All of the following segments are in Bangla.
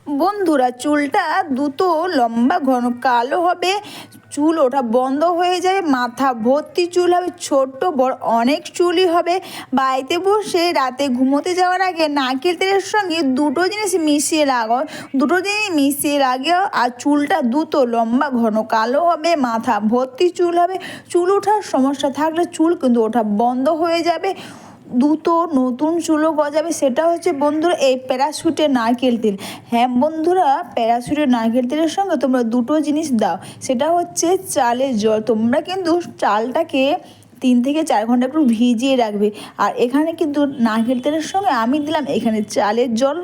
বন্ধুরা, চুলটা দ্রুত লম্বা ঘন কালো হবে, চুল ওঠা বন্ধ হয়ে যায়, মাথা ভর্তি চুল হবে, ছোট্ট বড় অনেক চুলই হবে। বাড়িতে বসে রাতে ঘুমোতে যাওয়ার আগে নারকেল তেলের সঙ্গে দুটো জিনিস মিশিয়ে লাগাও, দুটো জিনিস মিশিয়ে লাগিও আর চুলটা দ্রুত লম্বা ঘন কালো হবে, মাথা ভর্তি চুল হবে। চুল ওঠার সমস্যা থাকলে চুল কিন্তু ওঠা বন্ধ হয়ে যাবে, দ্রুত নতুন চুলও গজাবে। সেটা হচ্ছে বন্ধুরা এই প্যারাশুটের নারকেল তেল। হ্যাঁ বন্ধুরা, প্যারাশুটের নারকেল তেলের সঙ্গে তোমরা দুটো জিনিস দাও, সেটা হচ্ছে চালের জল। তোমরা কিন্তু চালটাকে 3 থেকে 4 ঘন্টা একটু ভিজিয়ে রাখবে। আর এখানে কিন্তু নারকেল তেলের সঙ্গে আমি দিলাম এখানে চালের জল।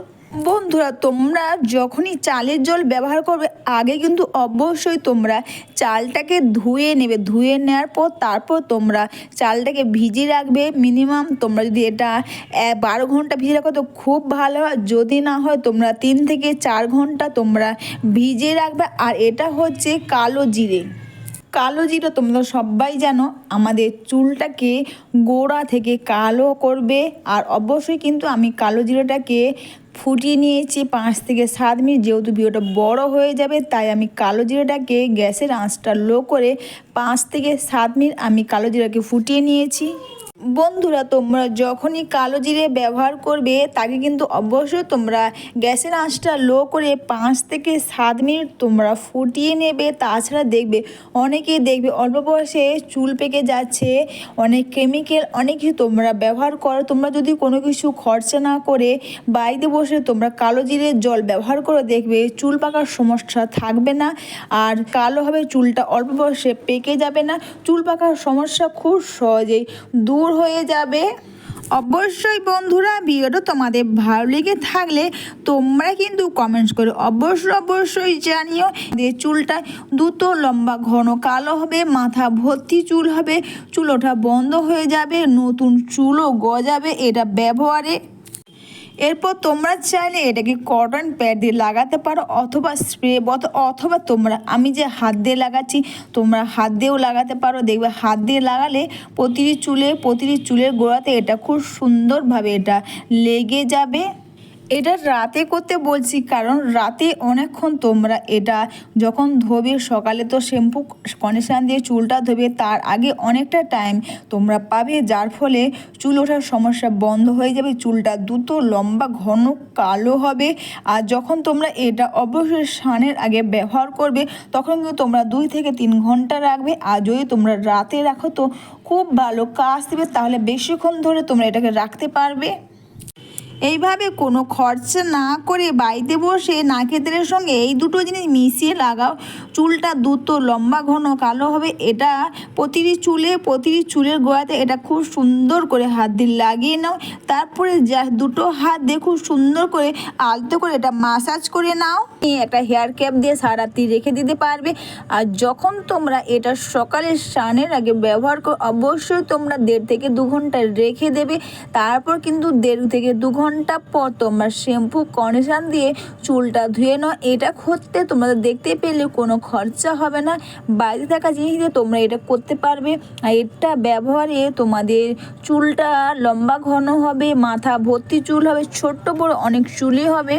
বন্ধুরা, তোমরা যখনই চালের জল ব্যবহার করবে আগে কিন্তু অবশ্যই তোমরা চালটাকে ধুয়ে নেবে, ধুয়ে নেওয়ার পর তারপর তোমরা চালটাকে ভিজিয়ে রাখবে। মিনিমাম তোমরা যদি এটা 12 ঘন্টা ভিজিয়ে রাখো তো খুব ভালো হয়, যদি না হয় তোমরা 3 থেকে 4 ঘন্টা তোমরা ভিজিয়ে রাখবে। আর এটা হচ্ছে কালো জিরে। কালো জিরা তোমরা সবাই জানো আমাদের চুলটাকে গোড়া থেকে কালো করবে। আর অবশ্যই কিন্তু আমি কালো জিরাটাকে ফুটিয়ে নিয়েছি 5 থেকে 7 মিনিট। যেহেতু ভিডিওটা বড় হয়ে যাবে তাই আমি কালো জিরাটাকে গ্যাসের আঁচটা লো করে 5 থেকে 7 মিনিট আমি কালো জিরাকে ফুটিয়ে নিয়েছি। বন্ধুরা, তোমরা যখনই কালো জিরে ব্যবহার করবে তাকে কিন্তু অবশ্যই তোমরা গ্যাসের আঁচটা লো করে 5 থেকে 7 মিনিট তোমরা ফুটিয়ে নেবে। তাছাড়া দেখবে অনেকেই দেখবে অল্প বয়সে চুল পেকে যাচ্ছে, অনেক কেমিক্যাল অনেক কিছু তোমরা ব্যবহার করো। তোমরা যদি কোনো কিছু খরচা না করে বাড়িতে বসে তোমরা কালো জিরের জল ব্যবহার করে দেখবে চুল পাকার সমস্যা থাকবে না, আর কালো হবে চুলটা, অল্প বয়সে পেকে যাবে না, চুল পাকার সমস্যা খুব সহজেই দূর হয়ে যাবে। অবশ্যই বন্ধুরা, ভিডিওটা তোমাদের ভালো লেগে থাকলে তোমরা কিন্তু কমেন্টস করে অবশ্যই জানিও যে চুলটা দ্রুত লম্বা ঘন কালো হবে, মাথা ভর্তি চুল হবে, চুল ওঠা বন্ধ হয়ে যাবে, নতুন চুলও গজাবে এটা ব্যবহারে। এরপর তোমরা চাইলে এটাকে কটন প্যাড দিয়ে লাগাতে পারো অথবা স্প্রে অথবা তোমরা আমি যে হাত দিয়ে লাগাচ্ছি তোমরা হাত দিয়েও লাগাতে পারো। দেখবে হাত দিয়ে লাগালে প্রতিটি চুলের গোড়াতে এটা খুব সুন্দরভাবে এটা লেগে যাবে। এটা রাতে করতে বলছি কারণ রাতে অনেকক্ষণ তোমরা এটা যখন ধোবে, সকালে তো শ্যাম্পু কন্ডিশনার দিয়ে চুলটা ধোবে, তার আগে অনেকটা টাইম তোমরা পাবে, যার ফলে চুল ওঠার সমস্যা বন্ধ হয়ে যাবে, চুলটা দ্রুত লম্বা ঘন কালো হবে। আর যখন তোমরা এটা অবশ্যই স্নানের আগে ব্যবহার করবে তখন কিন্তু তোমরা 2 থেকে 3 ঘন্টা রাখবে। আর যদি তোমরা রাতে রাখো তো খুব ভালো কাজ দেবে, তাহলে বেশিক্ষণ ধরে তোমরা এটাকে রাখতে পারবে। এইভাবে কোনো খরচা না করে বাড়িতে বসে নারকেল তেলের সঙ্গে এই দুটো জিনিস মিশিয়ে লাগাও, চুলটা দ্রুত লম্বা ঘন কালো হবে। এটা প্রতিটি চুলের গোড়াতে এটা খুব সুন্দর করে হাত দিয়ে লাগিয়ে নাও, তারপরে দুটো হাত দিয়ে খুব সুন্দর করে আলতো করে এটা মাসাজ করে নাও। একটা হেয়ার ক্যাপ দিয়ে সারাতি রেখে দিতে পারবে। আর যখন তোমরা এটা সকালে স্নানের আগে ব্যবহার করো অবশ্যই তোমরা 1.5 থেকে 2 ঘন্টা রেখে দেবে। তারপর কিন্তু 1.5 থেকে 2 ঘন্টা পর তোমরা শ্যাম্পু কন্ডিশনার দিয়ে চুলটা ধুয়ে নাও। এটা করতে তোমাদের দেখতে পেলে কোনো খরচা হবে না, বাড়িতে থাকা জিনিস দিয়ে তোমরা এটা করতে পারবে। আর এটা ব্যবহারে তোমাদের চুলটা লম্বা ঘন হবে, মাথা ভর্তি চুল হবে, ছোট্ট বড় অনেক চুলই হবে।